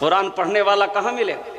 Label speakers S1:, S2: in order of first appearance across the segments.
S1: कुरान पढ़ने वाला कहाँ मिलेगा?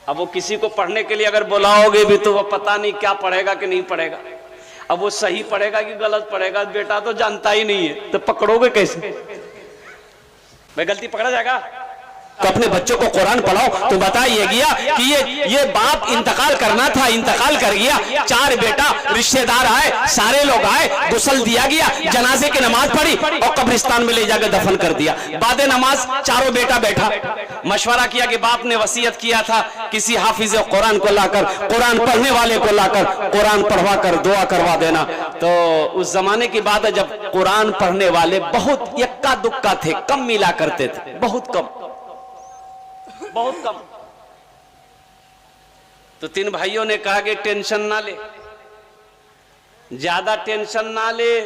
S1: अब वो किसी को पढ़ने के लिए अगर बुलाओगे भी तो वो पता नहीं क्या पढ़ेगा कि नहीं पढ़ेगा। अब वो सही पढ़ेगा कि गलत पढ़ेगा बेटा तो जानता ही नहीं है, तो पकड़ोगे कैसे? भाई गलती पकड़ा जाएगा? तो अपने बच्चों को कुरान पढ़ाओ। तो बताइए गया कि ये बाप इंतकाल करना था, इंतकाल कर गया, 4 बेटा रिश्तेदार आए, सारे लोग आए, गुस्ल दिया गया, जनाजे की नमाज पढ़ी और कब्रिस्तान में ले जाकर दफन कर दिया। बाद नमाज चारों बेटा बैठा, मशवरा किया कि बाप ने वसीयत किया था किसी हाफिज कुरान को लाकर, कुरान पढ़ने वाले को लाकर कुरान पढ़वा कर दुआ करवा देना। तो उस जमाने की बात है जब कुरान पढ़ने वाले बहुत इक्का दुक्का थे, कम मिला करते थे, बहुत कम, बहुत कम। तो 3 भाइयों ने कहा कि टेंशन ना ले, ज्यादा टेंशन ना ले,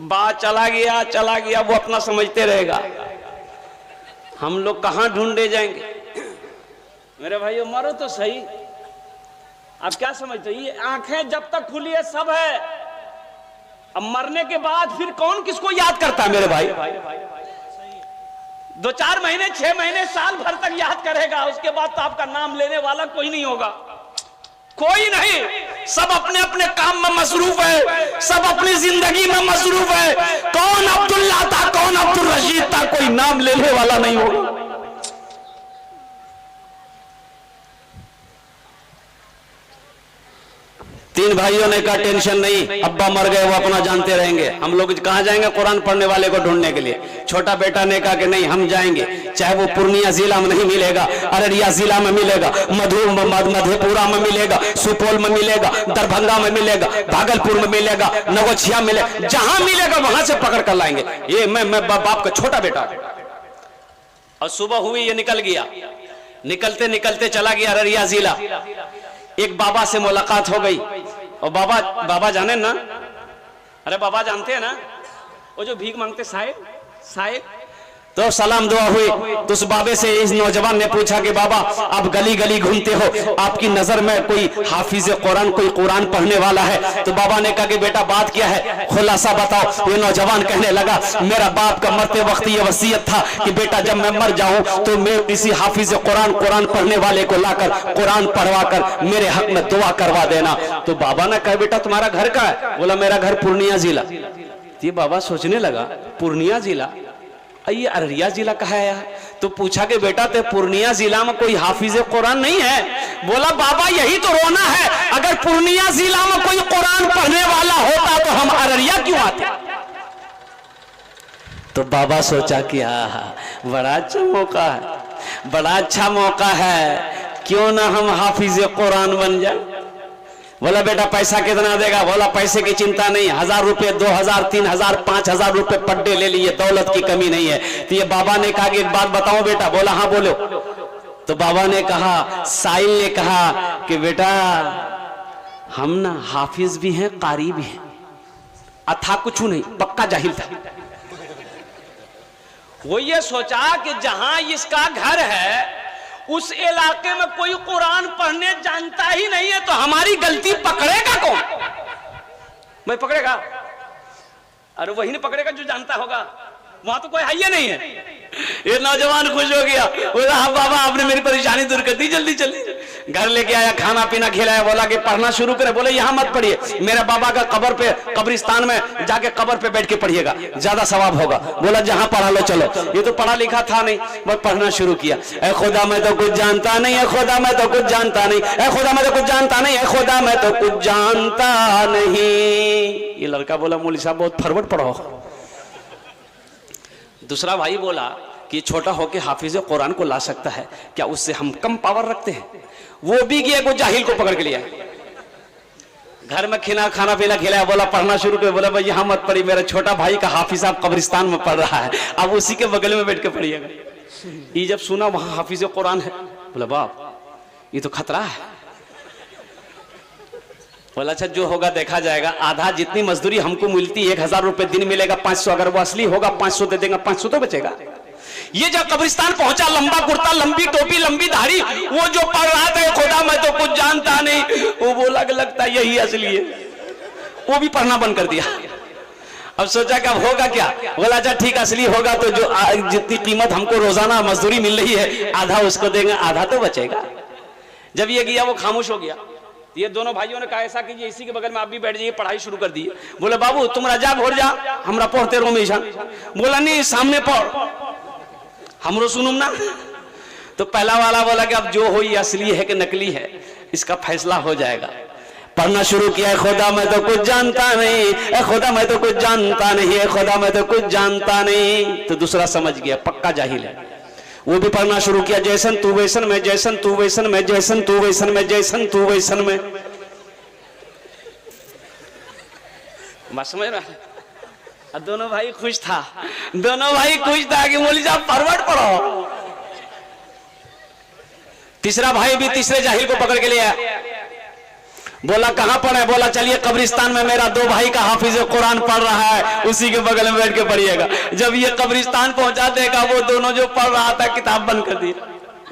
S1: बात चला गया वो अपना समझते रहेगा, हम लोग कहां ढूंढे जाएंगे। मेरे भाइयों मरो तो सही, आप क्या समझते हो? ये आंखें जब तक खुली है सब है, अब मरने के बाद फिर कौन किसको याद करता है? मेरे भाई 2-4 महीने 6 महीने साल भर तक याद करेगा, उसके बाद तो आपका नाम लेने वाला कोई नहीं होगा, कोई नहीं। सब अपने अपने काम में मसरूफ है, सब अपनी जिंदगी में मसरूफ है। कौन अब्दुल्ला था, कौन अब्दुल रशीद था, कोई नाम लेने वाला नहीं होगा। तीन भाइयों ने कहा टेंशन नहीं, अब्बा मर गए वो अपना जानते रहेंगे, हम लोग कहां जाएंगे कुरान पढ़ने वाले को ढूंढने के लिए। छोटा बेटा ने कहा कि नहीं हम जाएंगे, चाहे वो पूर्णिया जिला में नहीं मिलेगा, अररिया जिला में मिलेगा, मधेपुरा में मिलेगा, सुपौल में मिलेगा, दरभंगा में मिलेगा, भागलपुर में मिलेगा, नवगछिया मिलेगा, जहां मिलेगा वहां से पकड़ कर लाएंगे। ये मैं बाप का छोटा बेटा। और सुबह हुई ये निकल गया, निकलते निकलते चला गया अररिया जिला। एक बाबा से मुलाकात हो गई और बाबा जाने ना, अरे बाबा जानते हैं ना वो जो भीख मांगते साहेब। तो सलाम दुआ हुई तो उस बाबे से इस नौजवान ने पूछा कि बाबा आप गली गली घूमते हो, आपकी नजर में कोई हाफिज कुरान, कोई कुरान पढ़ने वाला है? तो बाबा ने कहा कि बेटा बात क्या है, खुलासा बताओ। ये नौजवान कहने लगा मेरा बाप का मरते वक्त ये वसीयत था कि बेटा जब मैं मर जाऊं तो मैं किसी हाफिज कुरान पढ़ने वाले को लाकर कुरान पढ़वा कर मेरे हक में दुआ करवा देना। तो बाबा ने कहा बेटा तुम्हारा घर कहाँ है? बोला मेरा घर पूर्णिया जिला। ये बाबा सोचने लगा पूर्णिया जिला, ये अररिया जिला कहा है? तो पूछा कि बेटा ते पूर्णिया जिला में कोई हाफिज कुरान नहीं है? बोला बाबा यही तो रोना है, अगर पूर्णिया जिला में कोई कुरान पढ़ने वाला होता तो हम अररिया क्यों आते? तो बाबा सोचा कि बड़ा अच्छा मौका है, बड़ा अच्छा मौका है, क्यों ना हम हाफिज कुरान बन जाए। बोला बेटा पैसा कितना देगा? बोला पैसे की चिंता नहीं, 1000 रुपए, 2000, 3000, 5000 रुपए पर डे ले लिए, दौलत की कमी नहीं है। तो ये बाबा ने कहा कि एक बात बताओ बेटा। बोला हाँ बोलो। तो बाबा ने कहा, साइल ने कहा कि बेटा हम ना हाफिज भी हैं, कारी भी हैं। था कुछ नहीं, पक्का जाहिल था। वो ये सोचा कि जहां इसका घर है उस इलाके में कोई कुरान पढ़ने जानता ही नहीं है, तो हमारी गलती पकड़ेगा कौन? मैं पकड़ेगा? अरे वही नहीं पकड़ेगा जो जानता होगा, वहां तो कोई है ही नहीं है। ये नौजवान खुश हो गया, बोला हाँ बाबा आपने मेरी परेशानी दूर कर दी, जल्दी जल्दी। घर लेके आया, खाना पीना खिलाया, बोला कि पढ़ना शुरू करे। बोले यहाँ मत पढ़िए, मेरे बाबा का कब्र पे, कब्रिस्तान में जाके कब्र पे बैठ के पढ़िएगा, ज्यादा सवाब होगा। बोला जहां पढ़ा लो चलो। ये तो पढ़ा लिखा था नहीं, बस पढ़ना शुरू किया। ए खुदा मैं तो कुछ जानता नहीं, ए खुदा मैं तो कुछ जानता नहीं, ए खुदा मैं तो कुछ जानता नहीं, ए खुदा मैं तो कुछ जानता नहीं। ये लड़का बोला मौलवी साहब बहुत फॉरवर्ड पढ़ो। दूसरा भाई बोला कि छोटा होके हाफिज कुरान को ला सकता है क्या? उससे हम कम पावर रखते हैं? वो भी गया, को जाहिल को पकड़ के लिया, घर में खाना पीना खिलाया, बोला पढ़ना शुरू कर। बोला भाई यहाँ मत पढ़ी, मेरा छोटा भाई का हाफिज साहब कब्रिस्तान में पढ़ रहा है, अब उसी के बगल में बैठ के पढ़िएगा। ये जब सुना वहां हाफिज कुरान है, बोला बाप ये तो खतरा है। बोला अच्छा जो होगा देखा जाएगा, आधा जितनी मजदूरी हमको मिलती 1000 रुपए दिन मिलेगा, 500 अगर वो असली होगा 500 दे देंगे, 500 तो बचेगा। ये जब कब्रिस्तान पहुंचा, लंबा कुर्ता, लंबी टोपी, लंबी दाढ़ी, वो जो पढ़ रहा था खुदा मैं तो कुछ जानता नहीं, वो बोला कि लगता यही असली है, वो भी पढ़ना बंद कर दिया। अब सोचा कि अब होगा क्या? बोला अच्छा ठीक, असली होगा तो जो जितनी कीमत हमको रोजाना मजदूरी मिल रही है आधा उसको देंगे, आधा तो बचेगा। जब ये गया वो खामोश हो गया। ये दोनों भाइयों ने कहा ऐसा कीजिए, इसी के बगल में आप भी बैठ जाइए, पढ़ाई शुरू कर दिए। बोले बाबू तुम राजा भोर जा, हमरा पढ़ते रहो हमेशा। बोला नहीं, सामने पढ़, हमरो सुनुम ना। तो पहला वाला बोला कि अब जो हो ये असली है कि नकली है इसका फैसला हो जाएगा। पढ़ना शुरू किया, खुदा मैं तो कुछ जानता नहीं, खुदा मैं तो कुछ जानता नहीं, खुदा मैं तो कुछ जानता नहीं। तो दूसरा समझ गया, पक्का जाहिल है, वो भी पढ़ना शुरू किया, जैसन तू वैसन में, जैसन तू वैसन में, जैसन तू वैसन में, जैसन तू वैसन में। बात समझ रहा? दोनों भाई खुश था, दोनों भाई खुश था कि मौलवी साहब फॉरवर्ड पढ़ो। तीसरा भाई भी तीसरे जाहिल को पकड़ के लिया, बोला कहां पढ़े? बोला चलिए कब्रिस्तान में मेरा दो भाई का हाफिज कुरान पढ़ रहा है, उसी के बगल में बैठ के पढ़िएगा। जब ये कब्रिस्तान पहुंचा देगा, वो दोनों जो पढ़ रहा था किताब बंद कर दी।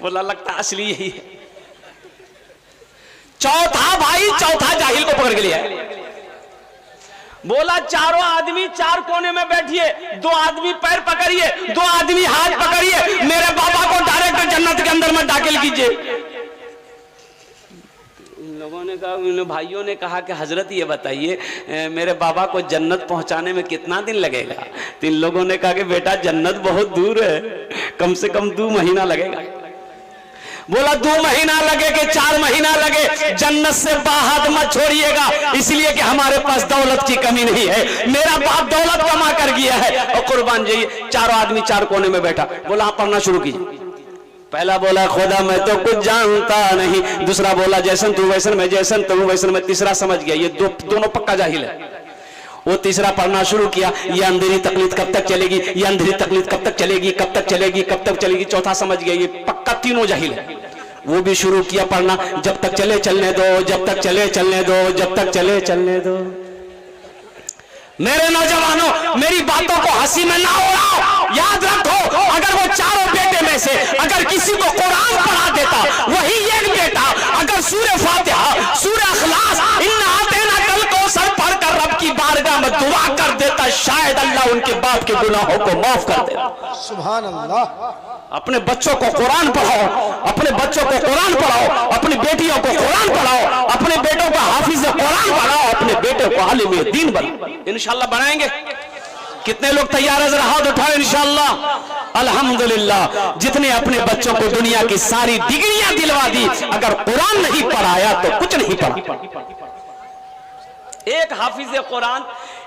S1: बोला लगता असली यही है। चौथा भाई चौथा जाहिल को पकड़ के लिया, बोला चारों आदमी चार कोने में बैठिए, दो आदमी पैर पकड़िए, दो आदमी हाथ पकड़िए, मेरे बाबा को डायरेक्ट जन्नत के अंदर में दाखिल कीजिए। लोगों ने कहा, इन भाइयों ने कहा कि हजरत ये बताइए मेरे बाबा को जन्नत पहुंचाने में कितना दिन लगेगा? तो इन लोगों ने कहा कि बेटा जन्नत बहुत दूर है, कम से कम 2 महीना लगेगा। बोला 2 महीना लगे कि 4 महीना लगे, जन्नत से बाहर मत छोड़िएगा, इसलिए कि हमारे पास दौलत की कमी नहीं है, मेरा बाप दौलत कमा कर गया है। और कुर्बान जाइए, चारों आदमी चार कोने में बैठा। बोला आप पढ़ना शुरू कीजिए। पहला बोला खुदा मैं तो कुछ जानता नहीं, दूसरा बोला जैसन तू वैसन में, जैसन तू वैसन में। तीसरा समझ गया ये दोनों पक्का जाहिल है। वो तीसरा पढ़ना शुरू किया, ये अंधेरी तकलीफ कब तक चलेगी, ये अंधेरी तकलीफ कब तक चलेगी, कब तक चलेगी, कब तक चलेगी। चौथा समझ गया ये पक्का तीनों जाहिल है। वो भी शुरू किया पढ़ना, जब तक चले चलने दो, जब तक चले चलने दो, जब तक चले चलने दो। मेरे नौजवानों, मेरी बातों को हंसी में ना उड़ाओ, याद रखो अगर वो चारों बेटे में से अगर किसी को कुरान पढ़ा देता, वही एक बेटा अगर सूरह फातिहा, सूरह इखलास, इन्ना आतेना कल कौसर पढ़कर रब की बारगाह में दुआ कर देता, शायद अल्लाह उनके बाप के गुनाहों को माफ कर देता।
S2: सुभान अल्लाह।
S1: अपने बच्चों को कुरान पढ़ाओ, अपने बच्चों को कुरान पढ़ाओ, अपनी बेटियों को कुरान पढ़ाओ, अपने बेटों को हाफिज कुरान पढ़ाओ, अपने बेटे को आलिम दीन बनाओ। इंशाअल्लाह बनाएंगे। कितने लोग तैयार है? जरा हाथ उठाओ इंशाअल्लाह। अल्हम्दुलिल्लाह, जितने अपने बच्चों को दुनिया की सारी डिग्रियां दिलवा दी, अगर कुरान नहीं पढ़ाया तो कुछ नहीं पढ़ा। एक हाफिज कुरान,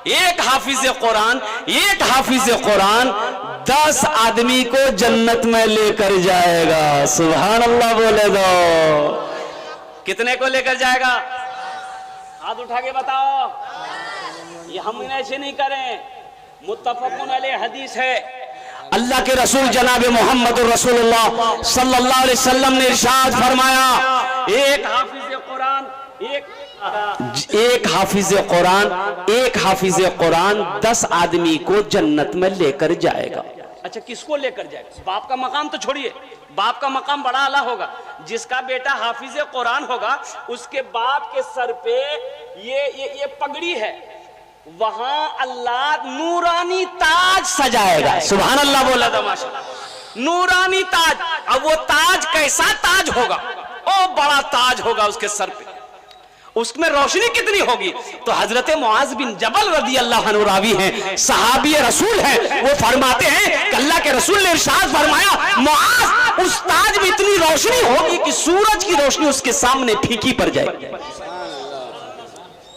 S1: एक हाफिज कुरान, एक हाफिज कुरान 10 आदमी को जन्नत में लेकर जाएगा। सुभान अल्लाह बोले दो। कितने को लेकर जाएगा? हाथ उठा के बताओ। ये हम ऐसे नहीं करें, मुत्तफक़ुन अलैह हदीस है। अल्लाह के रसूल जनाब मोहम्मद रसूलुल्लाह सल्लल्लाहु अलैहि वसल्लम ने इरशाद फरमाया, एक हाफिज कुरान, एक हाफिज कुरान, एक हाफिज कुरान 10 आदमी को जन्नत में लेकर जाएगा। अच्छा किसको लेकर जाएगा? बाप का मकाम तो छोड़िए, बाप का मकाम बड़ा आला होगा। जिसका बेटा हाफिज कुरान होगा, उसके बाप के सर पे ये पगड़ी है, वहां अल्लाह नूरानी ताज सजाएगा। सुभान अल्लाह बोला था माशाअल्लाह। नूरानी ताज। अब वो ताज कैसा ताज होगा? ओ बड़ा ताज होगा उसके सर पे। उसमें रोशनी कितनी होगी? तो हजरत मुआज बिन जबल रदी अल्लाह अन्हु रावी हैं, सहाबी रसूल हैं, वो फरमाते हैं कि अल्लाह के रसूल ने इरशाद फरमाया, मुआज उस ताज में इतनी रोशनी होगी कि सूरज की रोशनी उसके सामने फीकी पड़ जाएगी।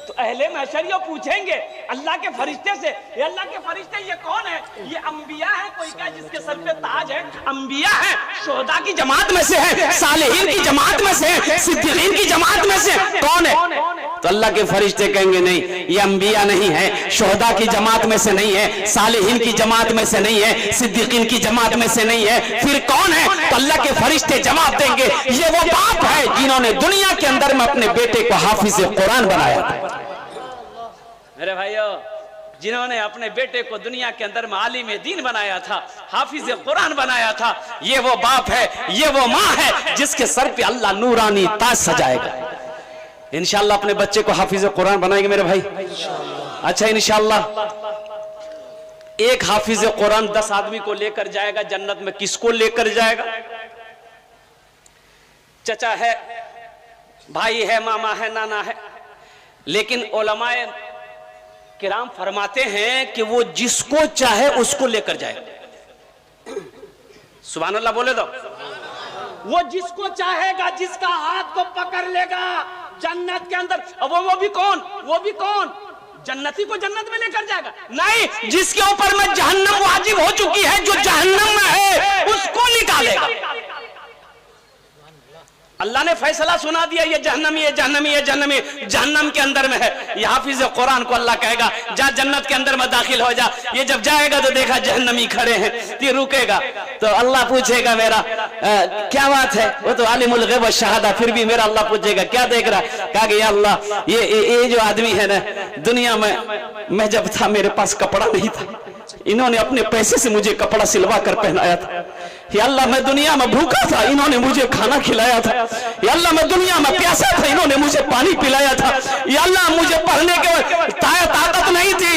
S1: तो अहले महशर ये पूछेंगे अल्लाह के फरिश्ते से, ये अल्लाह के फरिश्ते ये कौन है? ये अंबिया है कोई क्या जिसके सर पे ताज है? अंबिया है, शुहदा की जमात में से है, सालिहीन की जमात में से है, सिद्दीकीन की जमात में से कौन है? तो अल्लाह के फरिश्ते कहेंगे नहीं, ये अंबिया नहीं है, शुहदा की जमात में से नहीं है, सालिहीन की जमात में से नहीं है, सिद्दीकीन की जमात में से नहीं है, फिर कौन है? तो अल्लाह के फरिश्ते जवाब देंगे, ये वो बाप है जिन्होंने दुनिया के अंदर में अपने बेटे को हाफिज कुरान बनाया था। मेरे भाइयों, जिन्होंने अपने बेटे को दुनिया के अंदर में आलिम दीन बनाया था, हाफिज कुरान बनाया था, ये वो बाप है, ये वो माँ है जिसके सर पे अल्लाह नूरानी ताज सजाएगा। इंशाअल्लाह अपने बच्चे को हाफिज कुरान बनाएंगे मेरे भाई। अच्छा इंशाअल्लाह एक हाफिज कुरान 10 आदमी को लेकर जाएगा जन्नत में, किसको लेकर जाएगा? चचा है, भाई है, मामा है, नाना है, लेकिन उलमाए किराम फरमाते हैं कि वो जिसको चाहे उसको लेकर जाएगा। सुभान अल्लाह बोले दो। वो जिसको चाहेगा, जिसका हाथ को पकड़ लेगा जन्नत के अंदर। अब वो भी कौन? वो भी कौन? जन्नती को जन्नत में लेकर जाएगा? नहीं, जिसके ऊपर में जहन्नम वाजिब हो चुकी है, जो जहन्नम में है, उसको निकालेगा। अल्लाह ने फैसला सुना दिया, ये जहन्नमी है, जहन्नमी है, जहन्नमी है, जहन्नम के अंदर में है। ये हाफिज कुरान को अल्लाह कहेगा जा जन्नत के अंदर में दाखिल हो जा। ये जब जाएगा तो देखा जहन्नमी खड़े हैं, ये रुकेगा तो अल्लाह पूछेगा मेरा क्या बात है? वो तो आलिमुल गैब व शहादा, फिर भी मेरा अल्लाह पूछेगा क्या देख रहा? कहा कि या अल्लाह ये जो आदमी है ना, दुनिया में मैं जब था मेरे पास कपड़ा नहीं था, इन्होंने अपने पैसे से मुझे कपड़ा सिलवा कर पहनाया था। या अल्लाह मैं दुनिया में भूखा था, इन्होंने मुझे खाना खिलाया था। या अल्लाह मैं दुनिया में प्यासा था, इन्होंने मुझे पानी पिलाया था। या अल्लाह मुझे पढ़ने के ताकत नहीं थी,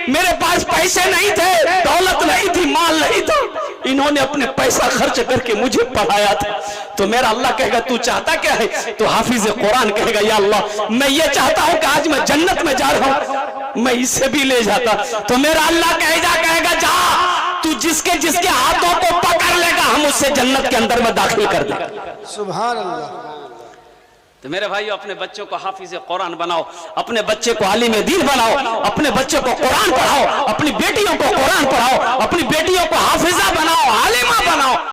S1: मेरे पास पैसे नहीं थे, दौलत नहीं थी, माल नहीं था, इन्होंने अपने पैसा खर्च करके मुझे पढ़ाया था। तो मेरा अल्लाह कहेगा तू चाहता क्या है? तो हाफिज कुरान कहेगा या अल्लाह मैं ये चाहता हूं कि आज मैं जन्नत में जा रहा हूं, मैं इसे भी ले जाता। तो मेरा अल्लाह कहेगा जा, तू जिसके जिसके हाथों को पकड़ लेगा हम उससे जन्नत के अंदर में दाखिल कर देंगे।
S2: सुभान अल्लाह।
S1: तो मेरे भाइयों अपने बच्चों को हाफिज कुरान बनाओ, अपने बच्चे को आलिम दीन बनाओ, अपने बच्चों को कुरान पढ़ाओ, अपनी बेटियों को कुरान पढ़ाओ, अपनी बेटियों को हाफिजा बनाओ, आलिमा बनाओ।